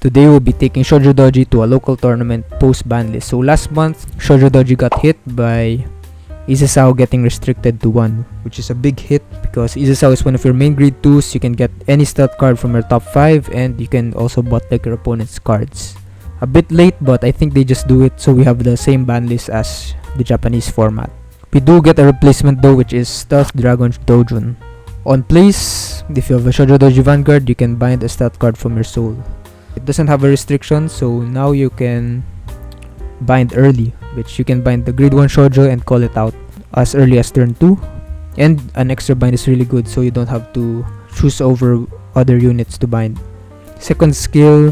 Today we'll be taking Shojodoji to a local tournament post-banlist. So last month, Shojodoji got hit by Izasaou getting restricted to 1, which is a big hit because Izasaou is one of your main grade 2s. You can get any stealth card from your top 5 and you can also bootleg your opponent's cards. A bit late, but I think they just do it so we have the same ban list as the Japanese format. We do get a replacement though, which is Stealth Dragon Dojun. On place, if you have a Shojodoji Vanguard, you can bind a stealth card from your soul. It doesn't have a restriction, so now you can bind early, which you can bind the grade 1 Shoujo and call it out as early as turn 2. And an extra bind is really good, so you don't have to choose over other units to bind. Second skill,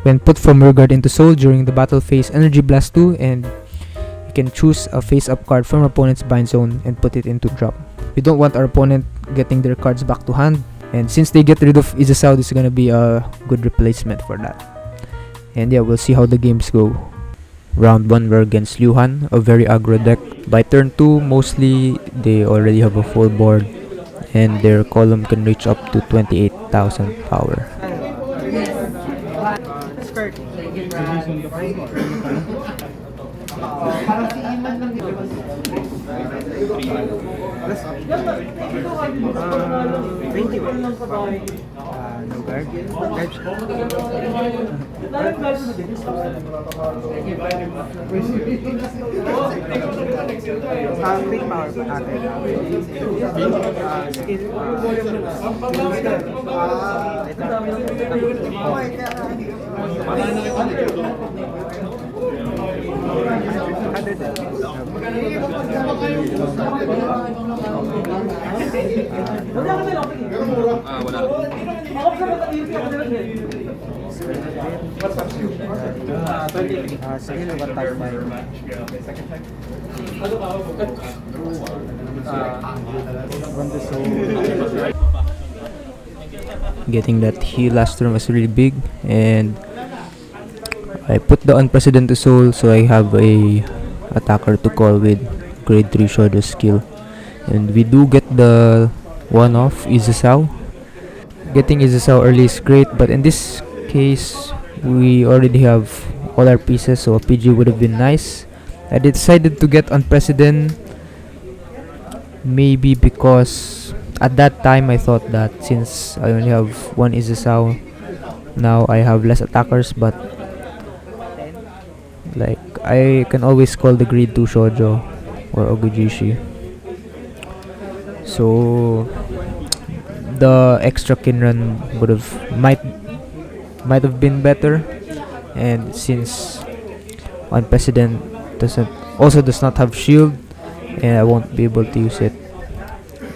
when put from your guard into soul during the battle phase, Energy Blast 2, and you can choose a face-up card from opponent's bind zone and put it into drop. We don't want our opponent getting their cards back to hand, and since they get rid of Izasaou, this is gonna be a good replacement for that. And yeah, we'll see how the games go. Round 1 we're against Leuhan, a very aggro deck. By turn 2, mostly they already have a full board and their column can reach up to 28,000 power. No guard. Big power Getting that heal last turn was really big, and I put the Unprecedented Soul so I have a attacker to call with grade 3 Shoujo skill. And we do get the one off Izasaou. Getting Izasaou early is great, but in this case we already have all our pieces, so a PG would have been nice. I decided to get Unprecedented maybe because at that time I thought that since I only have one Izasaou, now I have less attackers, but like I can always call the grade 2 Shoujo or Ogijishi. So the extra Kinran might have been better, and since Unprecedented does not have shield, and I won't be able to use it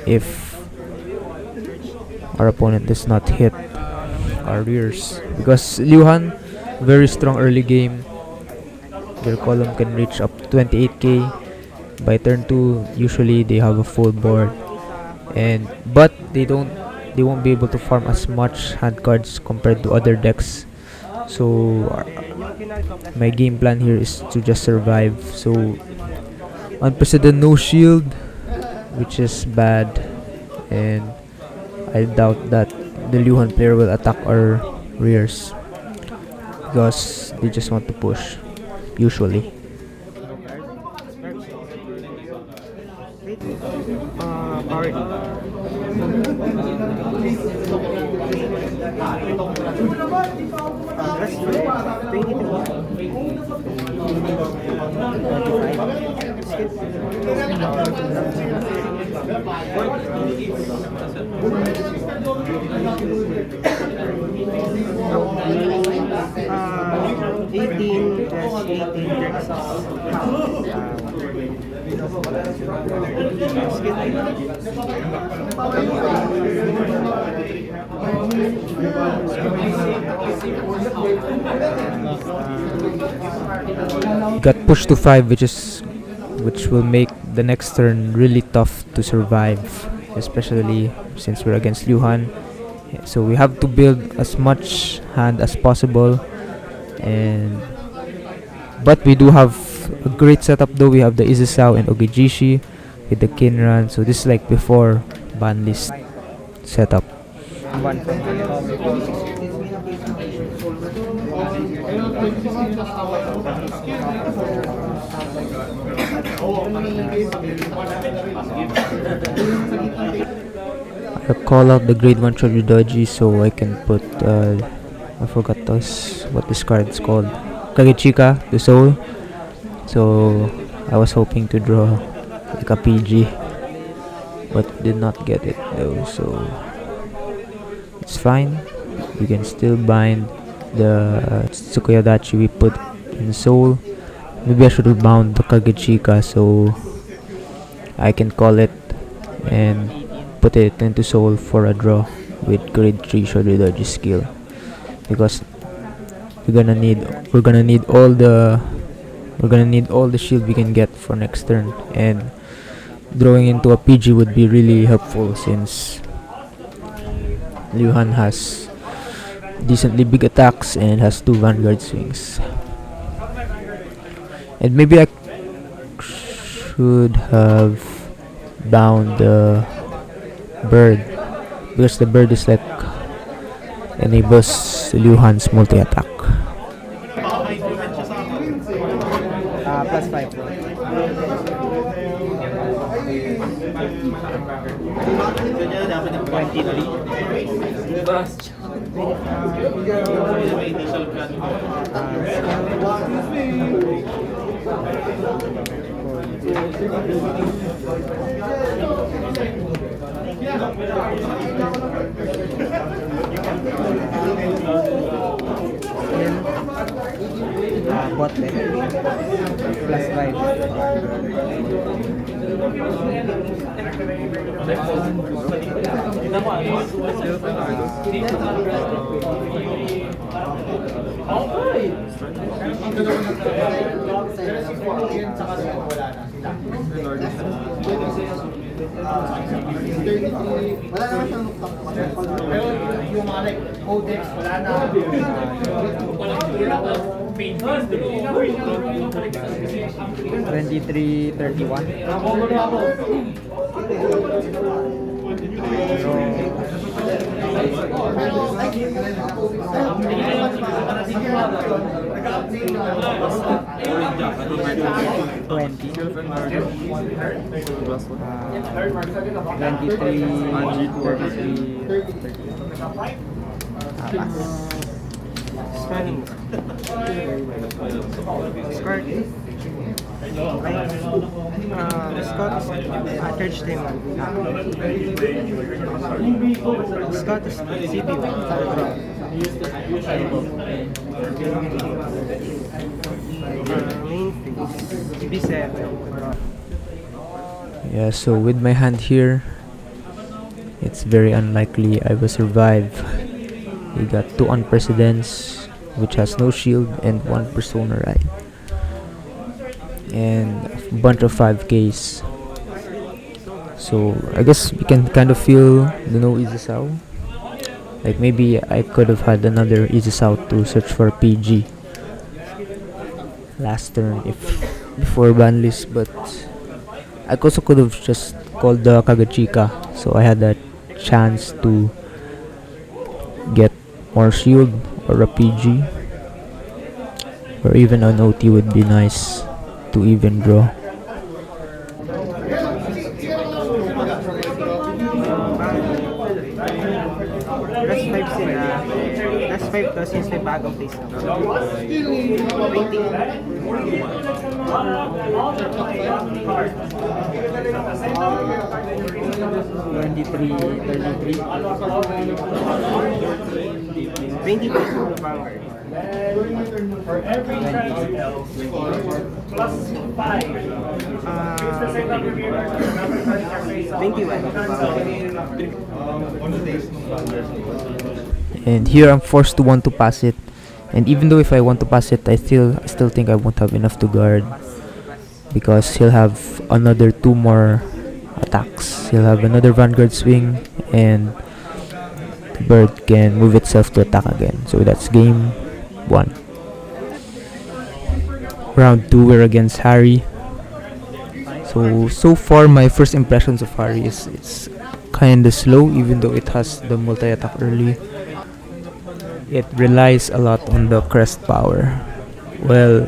if our opponent does not hit our rears, because Leuhan, very strong early game. Their column can reach up to 28k. By turn 2, usually they have a full board, but they won't be able to farm as much hand cards compared to other decks. So my game plan here is to just survive. So Unprecedented, no shield, which is bad, and I doubt that the Leuhan player will attack our rears because they just want to push usually. Got pushed to 5, which will make the next turn really tough to survive, especially since we're against Leuhan. So we have to build as much hand as possible, but we do have a great setup though. We have the Izasaou and Ogijishi with the Kinran, so this is like before banlist setup. I call out the grade 1 Shojodoji so I can put I forgot what this card is called. Kagechika, the soul. So I was hoping to draw like a PG, but did not get it though, so it's fine. We can still bind the Tsukuyodachi we put in soul. Maybe I should have bound the Kagechika so I can call it and put it into soul for a draw with grade 3 Shojodoji skill, because we're gonna need all the shield we can get for next turn, and drawing into a PG would be really helpful since Leuhan has decently big attacks and has 2 Vanguard swings. And maybe I should have bound the bird, because the bird is like enables Leuhan's multi-attack. Plus 5 bro. 23. Bot plus 5. Twenty-three, 31. Scott is CPU. Yeah, so with my hand here, it's very unlikely I will survive. We got 2 unprecedents, which has no shield, and 1 persona ride, and a bunch of 5Ks. So I guess we can kind of feel the no Izasaou. Like maybe I could have had another Izasaou to search for PG last turn if before banlist, but I also could have just called the Kagechika, so I had a chance to get more shield or a PG, or even an OT would be nice to even draw. That's 5 plus since the bag of this. 23, 33. 20 plus Vanguard. For every plus 5. 21. And here I'm forced to want to pass it, and even though if I want to pass it, I still think I won't have enough to guard, because he'll have another 2 more attacks. He'll have another Vanguard swing, and the bird can move itself to attack again. So that's game 1. Round 2, we're against Harri. So far my first impressions of Harri is it's kinda slow, even though it has the multi-attack early. it relies a lot on the crest power. Well,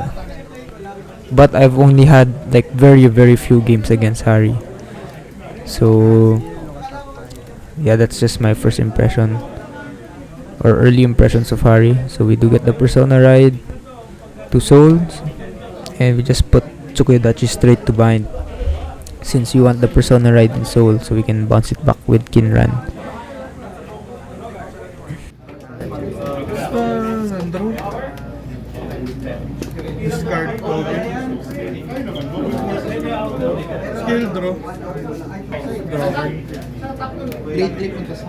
but I've only had like very few games against Harri. So yeah, that's just my first impression or early impressions of Harri. So we do get the Persona ride to Souls, and we just put Shojodoji straight to bind since you want the Persona ride in Soul, so we can bounce it back with Kinran. Nandro. Discard code. Skill draw. Draw card. Great click punta sa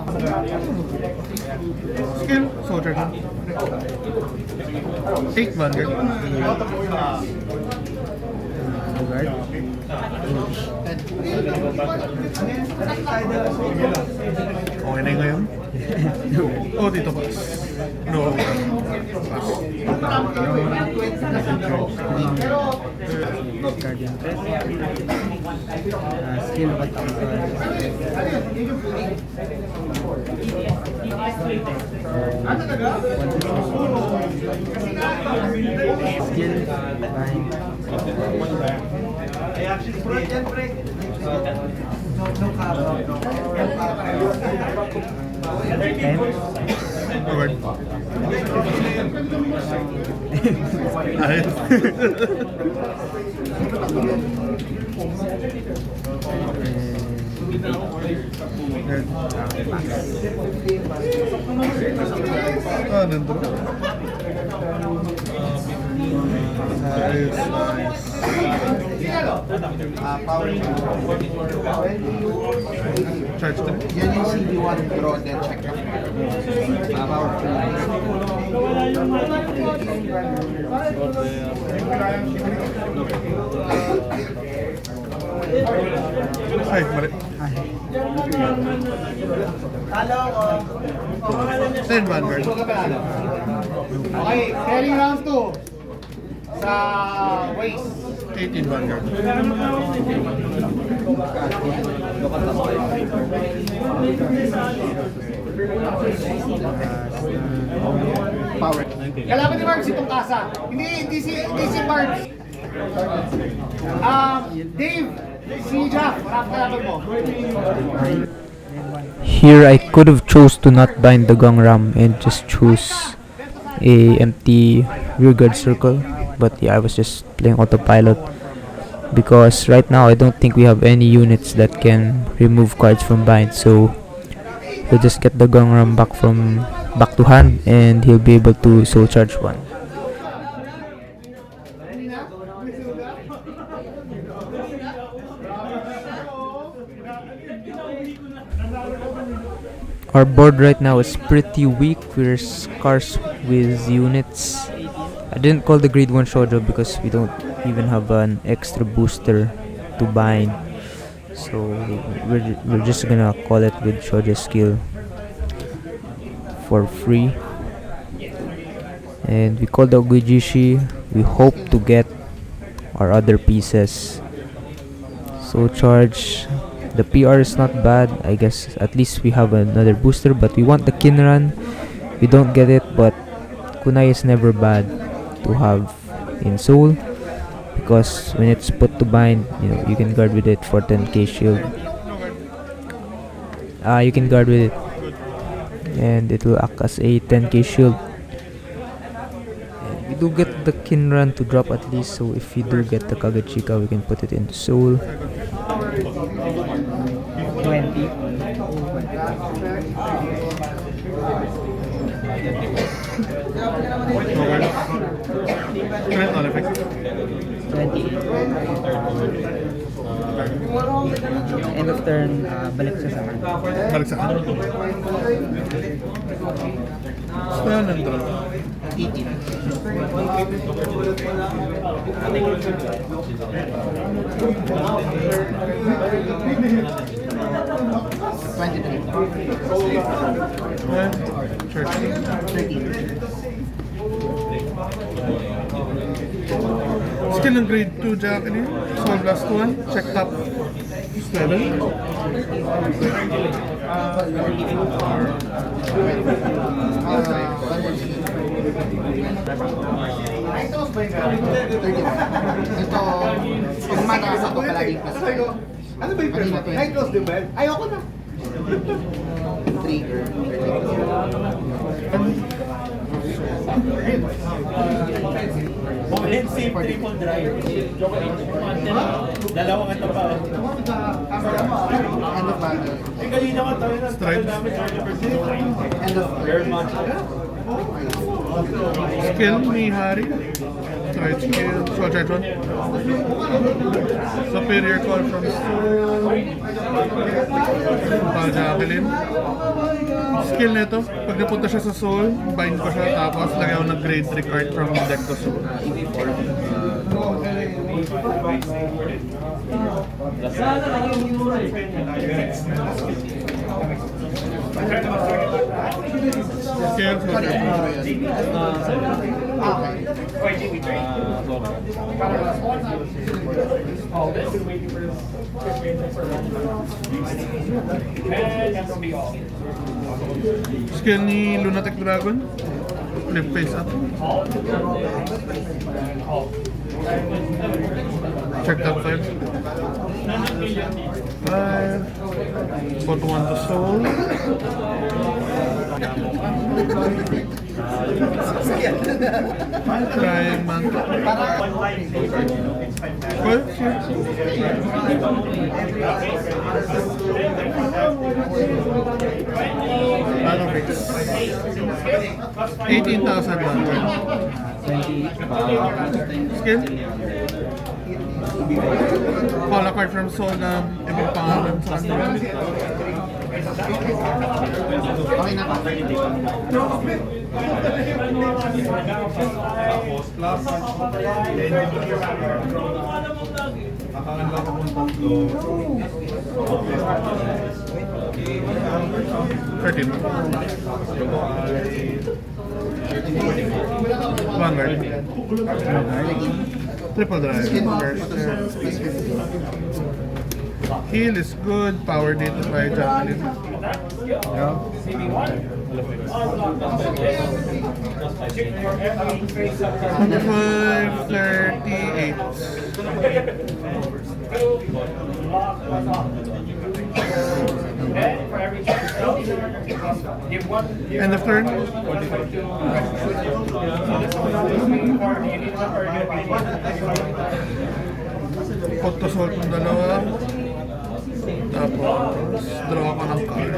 Skill. Soldier card. Take Vanguard. Okay na yun ngayon? Oh, dito pa. No. Guardian Press. Skill 1,000. Skill 10. Forward. Ayos. Nandro. Ayos. power. Charge 3. Yan yung CD1 draw and then check. Power. Ay, mali. 10 Vanguard. Okay, carry round 2. Sa waist. 18 Vanguard. Power. Kalaban ni Marks itong kasa. Hindi si Marks. Dave, si Jack, harap kalaban mo. Here I could have chose to not bind the Gangram and just choose a empty rearguard circle, but yeah, I was just playing autopilot because right now I don't think we have any units that can remove cards from bind, so we'll just get the Gangram back to hand and he'll be able to soul charge one. Our board right now is pretty weak. We're scarce with units. I didn't call the grade 1 Shoujo because we don't even have an extra booster to bind. So we're just gonna call it with Shoujo skill for free. And we called the Oguijishi. We hope to get our other pieces. So charge. The PR is not bad, I guess. At least we have another booster, but we want the Kinran. We don't get it, but Kunai is never bad to have in Soul because when it's put to bind, you can guard with it for 10k shield. You can guard with it, and it will act as a 10k shield. And we do get the Kinran to drop at least, so if we do get the Kagachika, we can put it into Soul. 20. Current all effect. 28. End of turn, balik sa saan. Balik sa akin. Spell ng draw. 23. And church. 13. Skill ng grade 2 Jack. Soul Blast 1. Check top. 7. Ito, pag mataas ako palaging plus 5. Ano ba yung first one? Night close din ba? Ayoko na. Trigger. Comprehensive triple drive. Dalawang ito pa. End of battle. Eh, kanina ka tayo na Stripes. End of Skill ni Harri. Straight skill. So, charge 1. Superior call from Soul. Para Jacqueline. Skill nito, pag napunta siya sa Soul, bind ko siya, tapos lagyan ko ng grade 3 card from deck to Soul. Skill, so skill ni Lunatic Dragon. Flip face up. Check top 5. 5. Put 1 to Soul. Trying Mantle. Well, sure. Ano fix? 18,000 lang. Skill? Call a card from Soul na ibang pangalan sa kanila. Okay na ba? Vanguard. Triple drive. Heal is good. Power dito by Jacqueline. 25, 38. End of turn. Put to Soul kung dalawa. Tapos, draw ako ng card.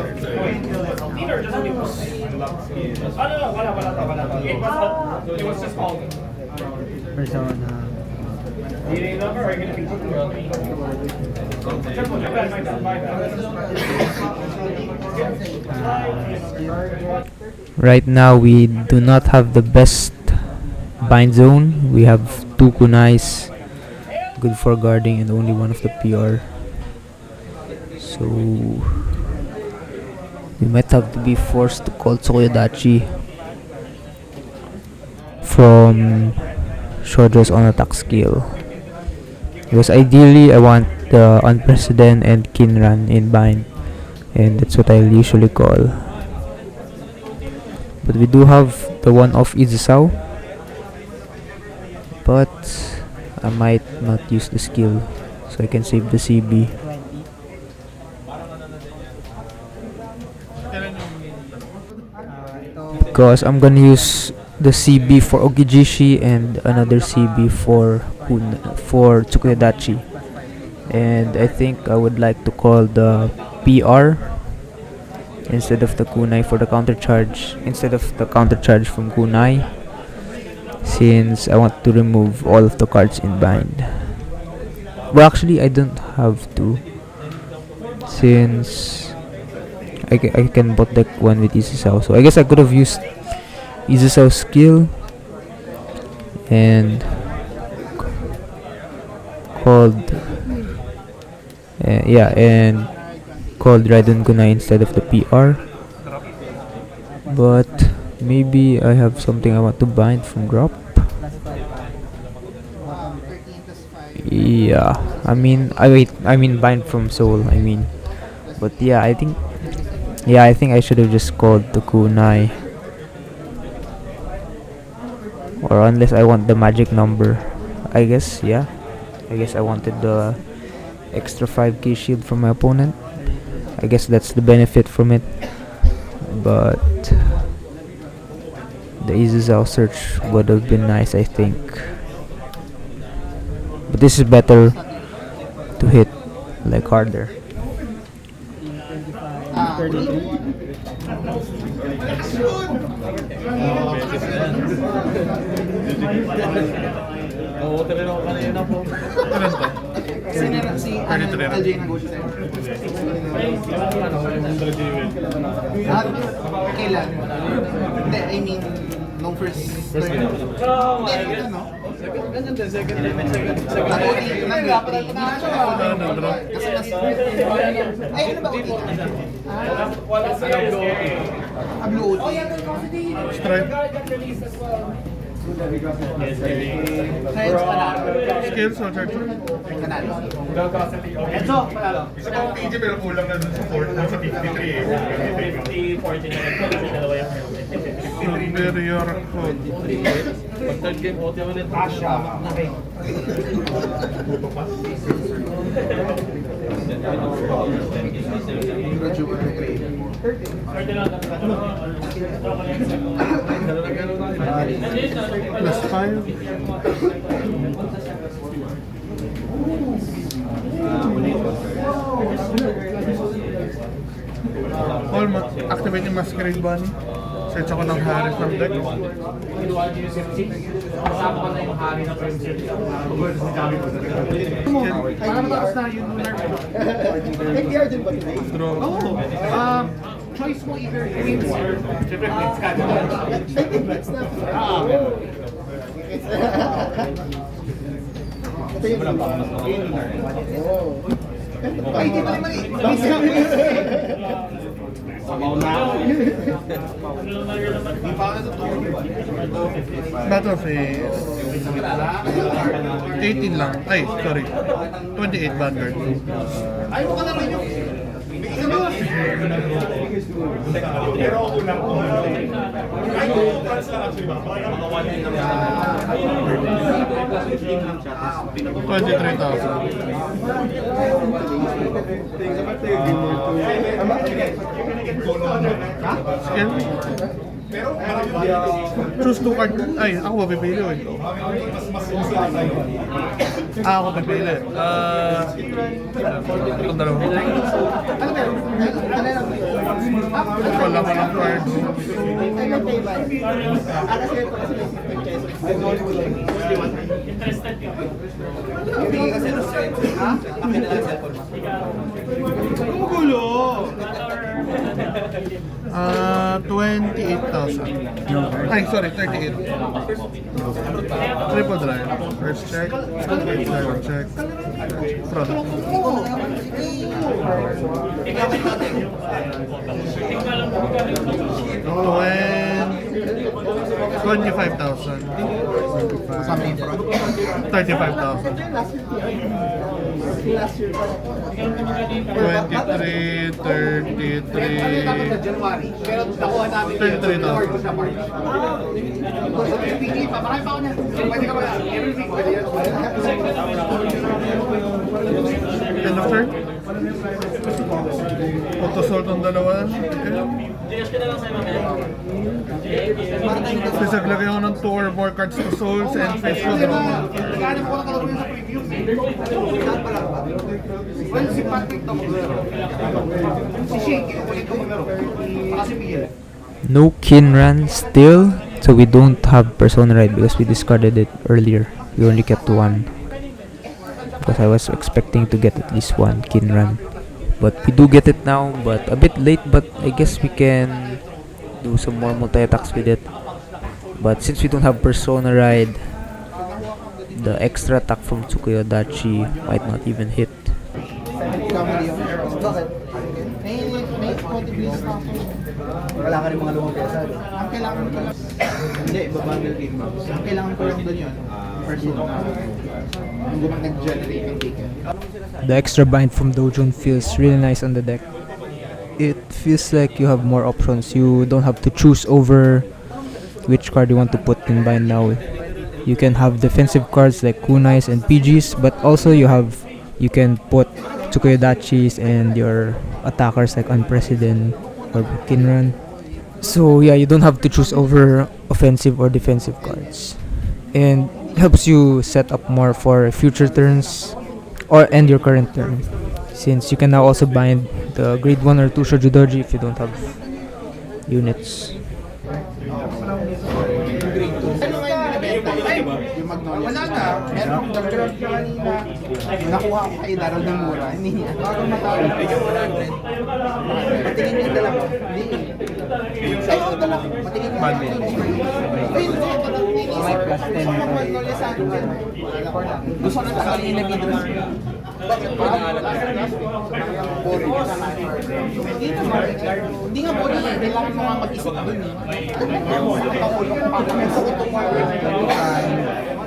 Persona. Right now we do not have the best bind zone. We have 2 kunais, good for guarding, and only one of the PR. So we might have to be forced to call Shojodoji from Shojo's on attack skill. Because ideally I want the Unprecedented and Kinran in bind, and that's what I usually call. But we do have the one of Izasaou, but I might not use the skill, so I can save the CB. Because I'm gonna use the CB for Ogijishi and another CB for Tsukuyodachi, and I think I would like to call the PR instead of the kunai for the counter charge, from kunai, since I want to remove all of the cards in bind. Well, actually I don't have to, since I can bot deck one with Izasaou, so I guess I could have used Izasaou's skill and called called Raiden Kunai instead of the PR. But maybe I have something I want to bind from drop. Yeah, I mean, Bind from Soul, But yeah, I think I should have just called the kunai. Or unless I want the magic number. I guess I wanted the extra 5k shield from my opponent. I guess that's the benefit from it. But the Izasaou search would have been nice, I think. But this is better to hit like harder. 33. Oo, talaga ako kanina po. Ilan to? Si LJ na go siya. Kailan? Hindi, I mean, nung first game. Hindi, ano? Ganyan din, second. Kasi mas... Ay, ano ba OT? Blue OT. Strike. Science panalo. Skills or charger? Panalo. Enzo, panalo. Isa pang PG pero kulang na dun sa 4 sa 53 eh. 50-40 na lang. Dalawa yung Superior code. pag third game, OT ulit. Plus 5. Activate yung Masquerade Bunny. Search ako ng Harri from deck. Draw. Choice mo either wins or... Ay, di ba naman eh? Battle phase. 18 lang. Ay, sorry. 28 Vanguard. Ay, mo ka na rin yung... Isa mo! Pero ako lang ko. Ay, trans lang actually ba? 23,000. Skill? Choose 2 card. Ay, ako ba pipili eh? Ako pipili. Itong dalawa. Wala ko ng cards. Gulo! 28,000. Ay, sorry, 38. Triple drive. First check. Second check. Product. 25,000. 35,000. 23, 33. January. Pero nakuha namin 33,000. Marami pa ako niyan. Pwede ka ba? Everything. Pwede yan. End of turn. Auto-sort ang dalawa. Kasi naglagay ako ng 2 or more cards to souls and face ko draw. Kaya ko na kalabay sa preview. Saan pa lang ba? Well, si Patrick na maglaro. Si Shake, ulit ko maglaro. Kasi Miguel. No Kinran still, so we don't have Persona Ride because we discarded it earlier. We only kept 1. Because I was expecting to get at least 1 Kinran. But we do get it now, but a bit late, but I guess we can do some more multi-attacks with it. But since we don't have Persona Ride, the extra attack from Shojodoji might not even hit. Bakit? May contributions na ako. Wala ka rin mga lumang pesa. Ang kailangan ko lang... Hindi, babundle game box. Ang kailangan ko lang doon yun. first na nag-generate yung ticket. The extra bind from Dojun feels really nice on the deck. It feels like you have more options. You don't have to choose over which card you want to put in bind now. You can have defensive cards like kunais and PGs, but also you can put Tsukuyodachi's and your attackers like Unprecedented or Kinran. So yeah, you don't have to choose over offensive or defensive cards, and it helps you set up more for future turns or end your current turn, since you can now also bind the grade 1 or 2 Shojodoji if you don't have units. Yung Magnolia. Wala na. Meron akong doctor kanina. Nakuha ko kay Daryl ng mura. Hindi niya. Bago matawag. Patingin niya dala ko. Hindi. Sa iyo dala ko. Patingin niya. Ayun ko. May plus 10 na Magnolia sa akin. Gusto na takalin na video. Bakit pa? Boring. Hindi nga boring. Kailangan mo nga mag-isip dun eh.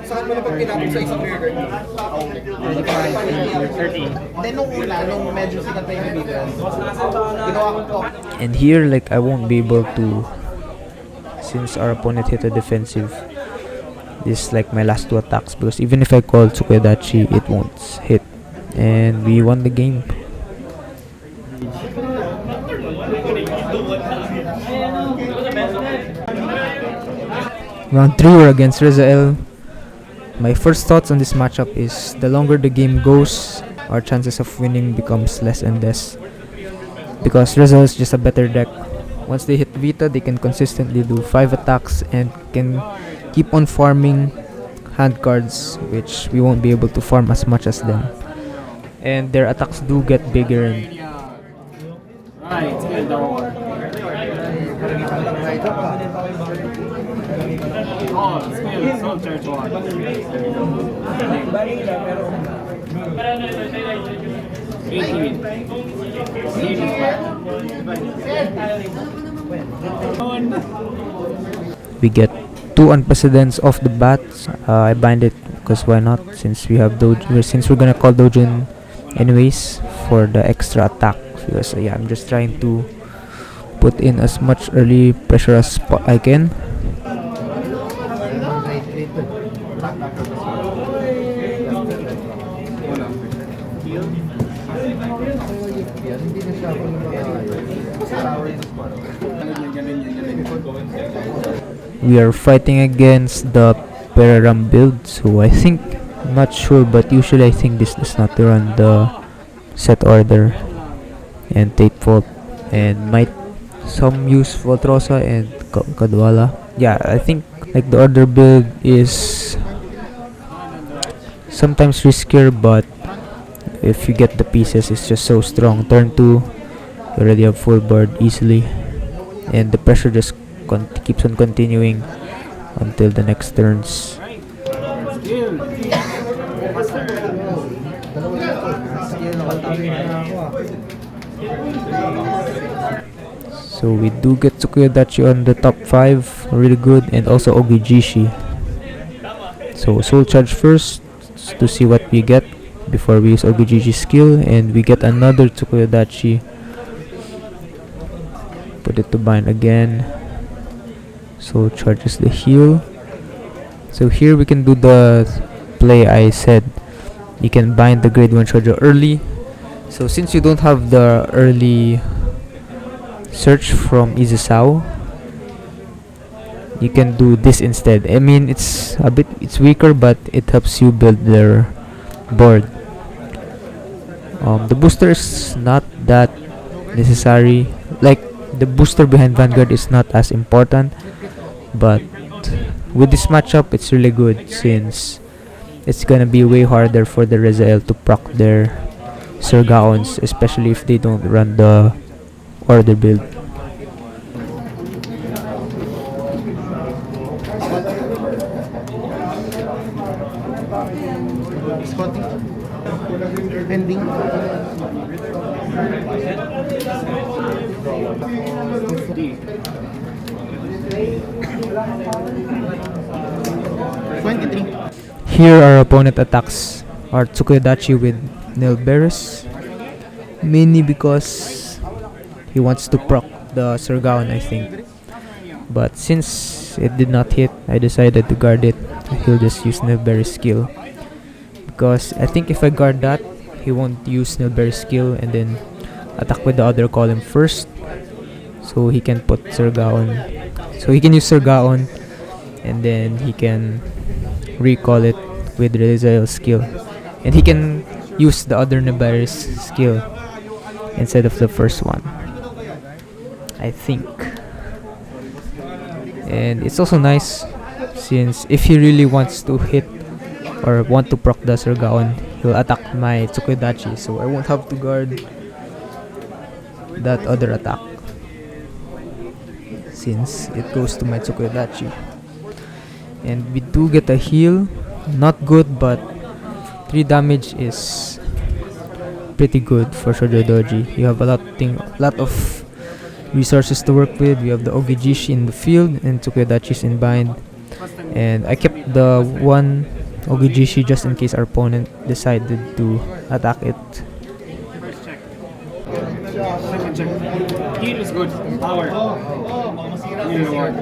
Saan mo na pag pinapag sa isang rear guard? 30. Then nung una, nung medyo sikat na yung video, ginawa ko to. And here, like, I won't be able to, since our opponent hit a defensive. This is like my last 2 attacks, because even if I call Tsukuyodachi, it won't hit. And we won the game. Round 3 we're against Rezael. My first thoughts on this matchup is the longer the game goes, our chances of winning becomes less and less, because Rezael is just a better deck. Once they hit Vita, they can consistently do 5 attacks and can keep on farming hand cards, which we won't be able to farm as much as them. And their attacks do get bigger. And we get 2 unprecedents off the bat. I bind it because why not? Since we have since we're gonna call Dojun anyways for the extra attack. Because yeah, I'm just trying to put in as much early pressure as I can. We are fighting against the Pararam build, so I think, I'm not sure, but usually I think this does not run the set order and tape fault, and might some use Voltrosa and Kadwala. Yeah, I think like the order build is sometimes riskier, but if you get the pieces, it's just so strong. Turn 2, you already have full board easily, and the pressure just keeps on continuing until the next turns. So we do get Tsukuyodachi on the top 5, really good, and also Ogijishi. So soul charge first to see what we get before we use Ogijishi skill, and we get another Tsukuyodachi. Put it to bind again. So charges the heal. So here we can do the play I said. You can bind the grade 1 shoujo early. So since you don't have the early search from Izasaou, you can do this instead. I mean, it's weaker, but it helps you build their board. The booster is not that necessary. Like, the booster behind Vanguard is not as important, but with this matchup it's really good, since it's gonna be way harder for the Rezael to proc their Sergaons, especially if they don't run the order build. Ending. Here our opponent attacks our Tsukuyodachi with Nail Bearers, mainly because he wants to proc the Surgaon, I think. But since it did not hit, I decided to guard it. He'll just use Nail Bearer's skill, because I think if I guard that, he won't use Nail Bearer's skill and then attack with the other column first, so he can put Surgaon. So he can use Surgaon and then he can recall it with Rezael's skill, and he can use the other Nebaris skill instead of the first one, I think. And it's also nice since if he really wants to hit or want to proc the Surgaon, he'll attack my Tsukuyodachi, so I won't have to guard that other attack since it goes to my Tsukuyodachi. And we do get a heal, not good, but 3 damage is pretty good for Shojodoji. You have a lot of resources to work with. We have the Ogijishi in the field and Tsukuyodachi's in bind, and I kept the one Ogijishi just in case our opponent decided to attack it. Second check. Heal is good. Power. Heal reward.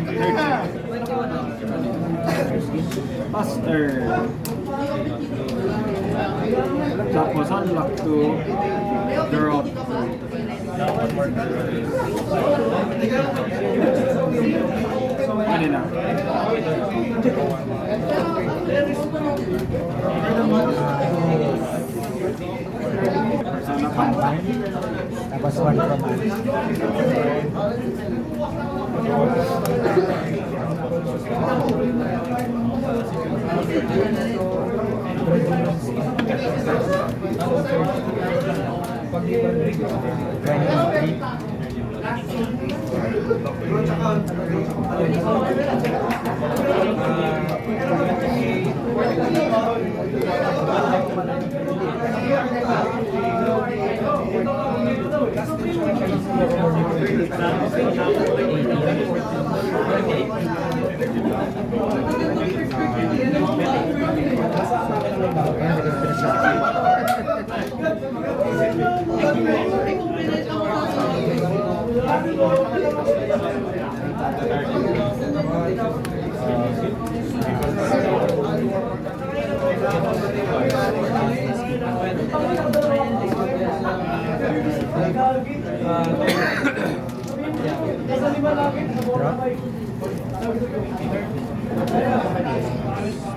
Third check. Faster. Tapos unlock to the rock. Pwede na. Persona pa. Tapos 1 from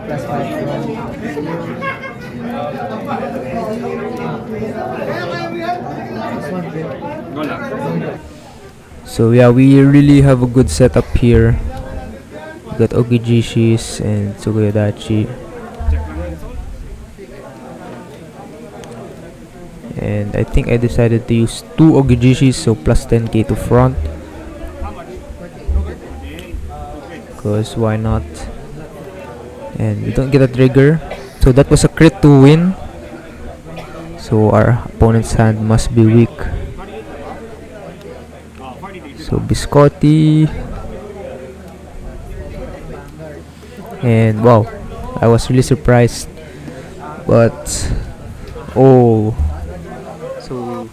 plus 5. So yeah, we really have a good setup here. We got Ogijishis and Tsukuyodachi. And I think I decided to use 2 Ogijishis, so plus 10k to front. Because why not? And we don't get a trigger. So that was a crit to win. So our opponent's hand must be weak. So Biscotti. And wow, I was really surprised. But oh, so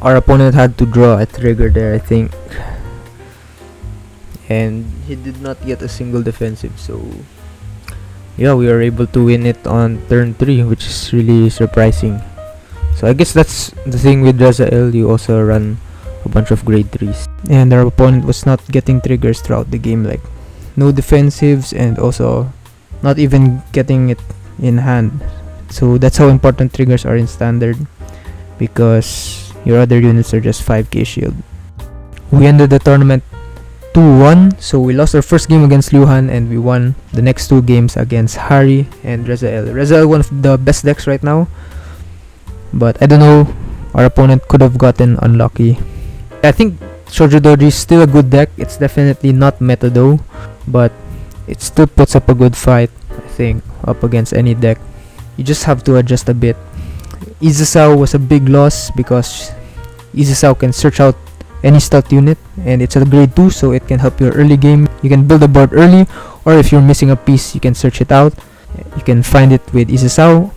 our opponent had to draw a trigger there, I think. And he did not get a single defensive, so yeah, we were able to win it on turn 3, which is really surprising. So I guess that's the thing with Rezael, you also run a bunch of grade 3s. And our opponent was not getting triggers throughout the game, like no defensives and also not even getting it in hand. So that's how important triggers are in standard, because your other units are just 5k shield. We ended the tournament 2-1, so we lost our first game against Leuhan and we won the next 2 games against Harri and Rezael. Rezael, one of the best decks right now, but I don't know, our opponent could have gotten unlucky. I think Shojodoji is still a good deck. It's definitely not meta though, but it still puts up a good fight, I think, up against any deck. You just have to adjust a bit. Izasaou was a big loss because Izasaou can search out any stealth unit and it's a grade 2, so it can help your early game. You can build a board early, or if you're missing a piece, you can search it out. You can find it with Izasaou,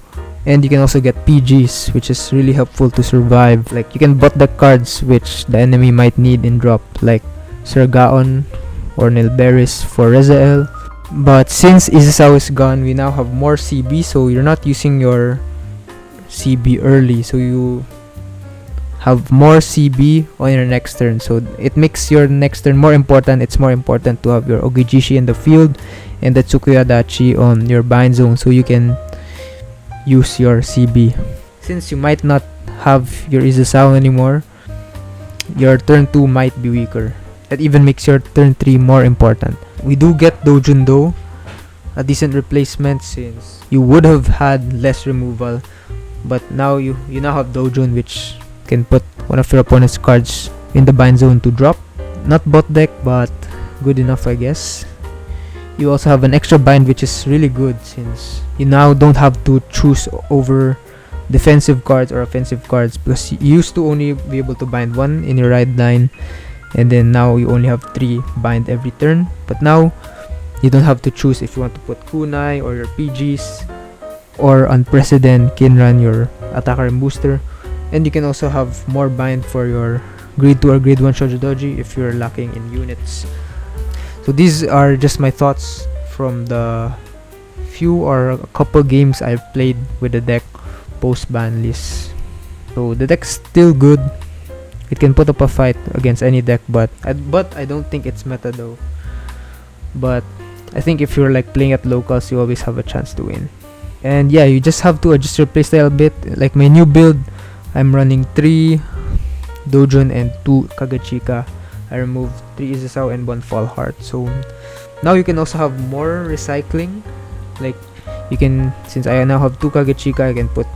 and you can also get PGs, which is really helpful to survive. Like, you can bot the cards which the enemy might need in drop, like Sergaon or Nilberis for Rezael. But since Izasaou is gone, we now have more CB, so you're not using your CB early, so you have more CB on your next turn, so it makes your next turn more important. It's more important to have your Ogijishi in the field and the Tsukuya Dachi on your bind zone, so you can use your CB. Since you might not have your Izasaou anymore, your turn 2 might be weaker. That even makes your turn 3 more important. We do get Dojun though, a decent replacement since you would have had less removal, but now you now have Dojun, which can put one of your opponent's cards in the bind zone to drop. Not bot deck, but good enough, I guess. You also have an extra bind, which is really good since you now don't have to choose over defensive cards or offensive cards, because you used to only be able to bind 1 in your right line, and then now you only have 3 bind every turn. But now you don't have to choose if you want to put kunai or your PGs, or on President Kinran your attacker and booster. And you can also have more bind for your grade 2 or grade 1 Shojodoji if you're lacking in units. So these are just my thoughts from the few or a couple games I've played with the deck post-banlist. So the deck's still good. It can put up a fight against any deck, but I don't think it's meta though. But I think if you're like playing at locals, you always have a chance to win. And yeah, you just have to adjust your playstyle a bit. Like my new build, I'm running 3 Dojun and 2 Kagachika. I removed 3 Izasaou and 1 Fall Heart. So now you can also have more recycling. Like you can, since I now have 2 Kagachika, I can put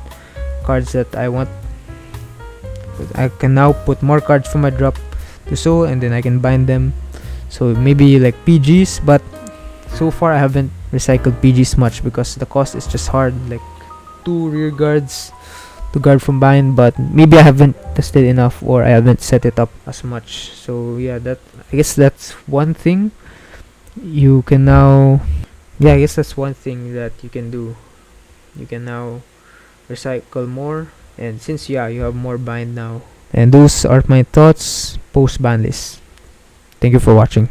cards that I want. I can now put more cards from my drop to soul, and then I can bind them. So maybe like PGs, but so far I haven't recycled PGs much because the cost is just hard. Like 2 rear guards to guard from bind, but maybe I haven't tested enough or I haven't set it up as much. So yeah, I guess that's one thing you can now. Yeah, I guess that's one thing that you can do. You can now recycle more, and since you have more bind now. And those are my thoughts post banlist. Thank you for watching.